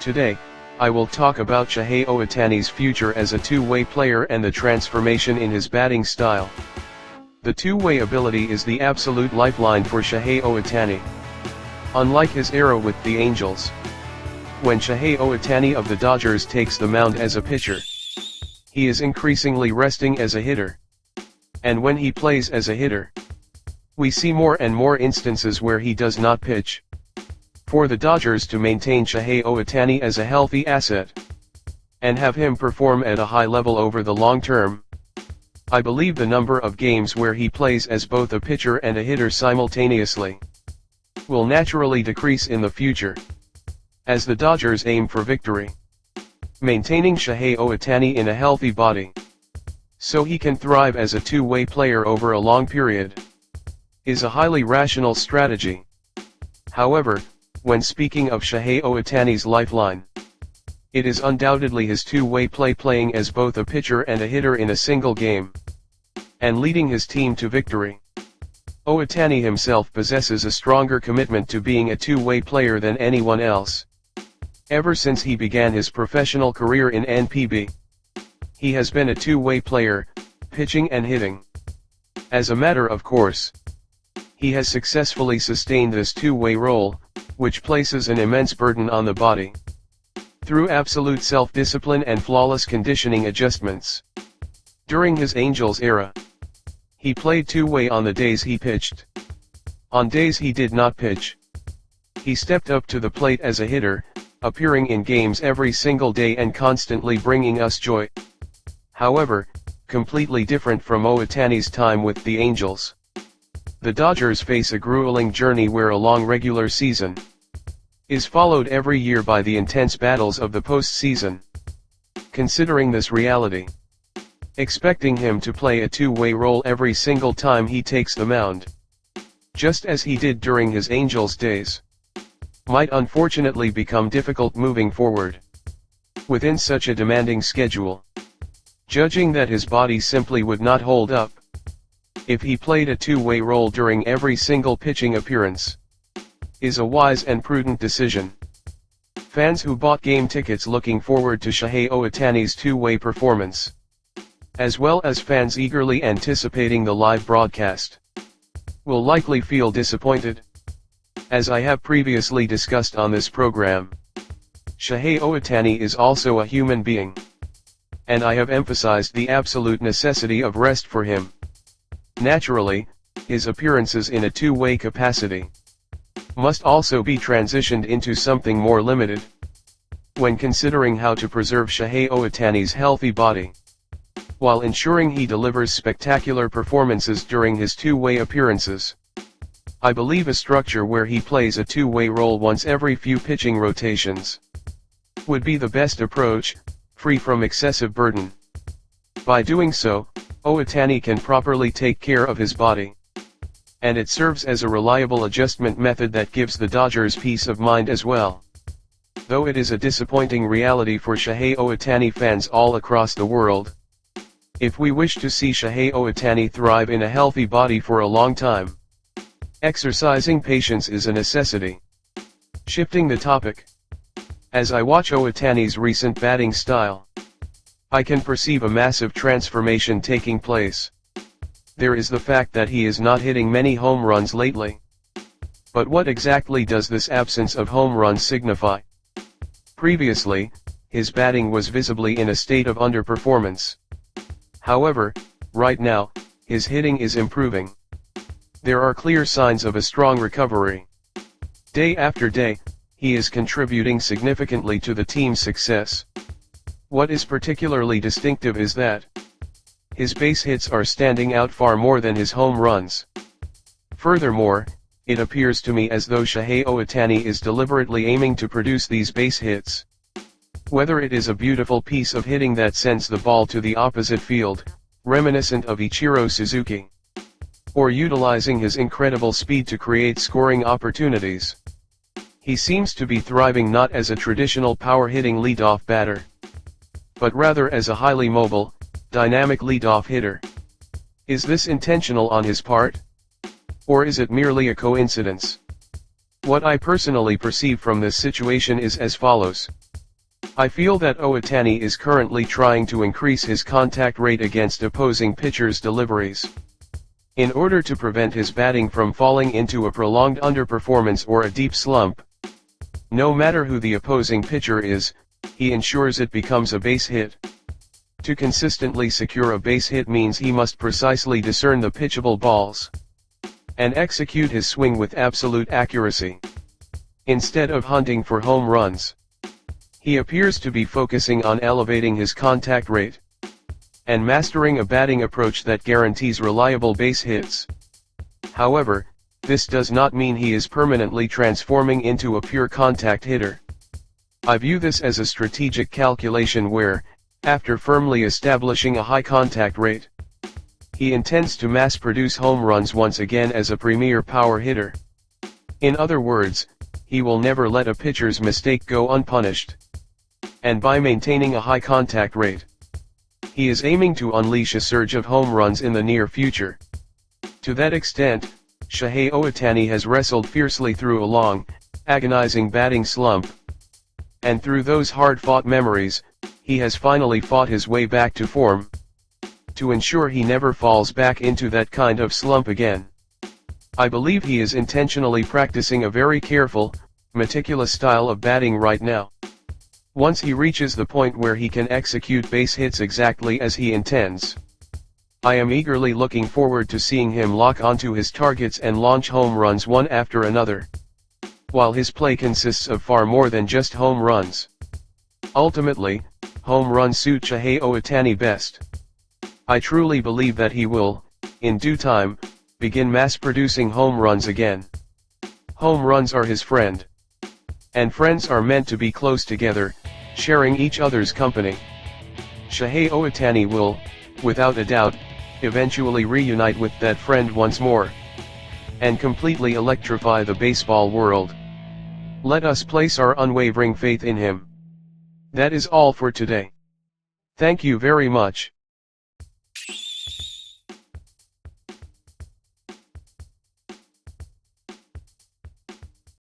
Today, I will talk about Shohei Ohtani's future as a two-way player and the transformation in his batting style. The two-way ability is the absolute lifeline for Shohei Ohtani. Unlike his era with the Angels, when Shohei Ohtani of the Dodgers takes the mound as a pitcher, he is increasingly resting as a hitter. And when he plays as a hitter, we see more and more instances where he does not pitch. For the Dodgers to maintain Shohei Ohtani as a healthy asset, and have him perform at a high level over the long term, I believe the number of games where he plays as both a pitcher and a hitter simultaneously will naturally decrease in the future, as the Dodgers aim for victory. Maintaining Shohei Ohtani in a healthy body, so he can thrive as a two-way player over a long period, is a highly rational strategy. However, when speaking of Shohei Ohtani's lifeline, it is undoubtedly his two-way play, playing as both a pitcher and a hitter in a single game, and leading his team to victory. Ohtani himself possesses a stronger commitment to being a two-way player than anyone else. Ever since he began his professional career in NPB, he has been a two-way player, pitching and hitting. As a matter of course, he has successfully sustained this two-way role, which places an immense burden on the body, through absolute self-discipline and flawless conditioning adjustments. During his Angels era, he played two-way on the days he pitched. On days he did not pitch, he stepped up to the plate as a hitter, appearing in games every single day and constantly bringing us joy. However, completely different from Ohtani's time with the Angels, the Dodgers face a grueling journey where a long regular season is followed every year by the intense battles of the postseason. Considering this reality, expecting him to play a two-way role every single time he takes the mound, just as he did during his Angels days, might unfortunately become difficult moving forward. Within such a demanding schedule, judging that his body simply would not hold up if he played a two-way role during every single pitching appearance, is a wise and prudent decision. Fans who bought game tickets looking forward to Shohei Ohtani's two-way performance, as well as fans eagerly anticipating the live broadcast, will likely feel disappointed. As I have previously discussed on this program, Shohei Ohtani is also a human being, and I have emphasized the absolute necessity of rest for him. Naturally, his appearances in a two-way capacity must also be transitioned into something more limited. When considering how to preserve Shohei Ohtani's healthy body, while ensuring he delivers spectacular performances during his two-way appearances, I believe a structure where he plays a two-way role once every few pitching rotations would be the best approach, free from excessive burden. By doing so, Ohtani can properly take care of his body, and it serves as a reliable adjustment method that gives the Dodgers peace of mind as well. Though it is a disappointing reality for Shohei Ohtani fans all across the world, if we wish to see Shohei Ohtani thrive in a healthy body for a long time, exercising patience is a necessity. Shifting the topic, as I watch Ohtani's recent batting style, I can perceive a massive transformation taking place. There is the fact that he is not hitting many home runs lately. But what exactly does this absence of home runs signify? Previously, his batting was visibly in a state of underperformance. However, right now, his hitting is improving. There are clear signs of a strong recovery. Day after day, he is contributing significantly to the team's success. What is particularly distinctive is that his base hits are standing out far more than his home runs. Furthermore, it appears to me as though Shohei Ohtani is deliberately aiming to produce these base hits. Whether it is a beautiful piece of hitting that sends the ball to the opposite field, reminiscent of Ichiro Suzuki, or utilizing his incredible speed to create scoring opportunities, he seems to be thriving not as a traditional power-hitting leadoff batter, but rather as a highly mobile, dynamic leadoff hitter. Is this intentional on his part? Or is it merely a coincidence? What I personally perceive from this situation is as follows. I feel that Ohtani is currently trying to increase his contact rate against opposing pitchers' deliveries. In order to prevent his batting from falling into a prolonged underperformance or a deep slump. No matter who the opposing pitcher is, he ensures it becomes a base hit. To consistently secure a base hit means he must precisely discern the pitchable balls and execute his swing with absolute accuracy. Instead of hunting for home runs, he appears to be focusing on elevating his contact rate and mastering a batting approach that guarantees reliable base hits. However, this does not mean he is permanently transforming into a pure contact hitter. I view this as a strategic calculation where, after firmly establishing a high contact rate, he intends to mass-produce home runs once again as a premier power hitter. In other words, he will never let a pitcher's mistake go unpunished. And by maintaining a high contact rate, he is aiming to unleash a surge of home runs in the near future. To that extent, Shohei Ohtani has wrestled fiercely through a long, agonizing batting slump. And through those hard-fought memories, he has finally fought his way back to form. To ensure he never falls back into that kind of slump again, I believe he is intentionally practicing a very careful, meticulous style of batting right now. Once he reaches the point where he can execute base hits exactly as he intends, I am eagerly looking forward to seeing him lock onto his targets and launch home runs one after another. While his play consists of far more than just home runs. Ultimately, home runs suit Shohei Ohtani best. I truly believe that he will, in due time, begin mass-producing home runs again. Home runs are his friend. And friends are meant to be close together, sharing each other's company. Shohei Ohtani will, without a doubt, eventually reunite with that friend once more. And completely electrify the baseball world. Let us place our unwavering faith in him. That is all for today. Thank you very much.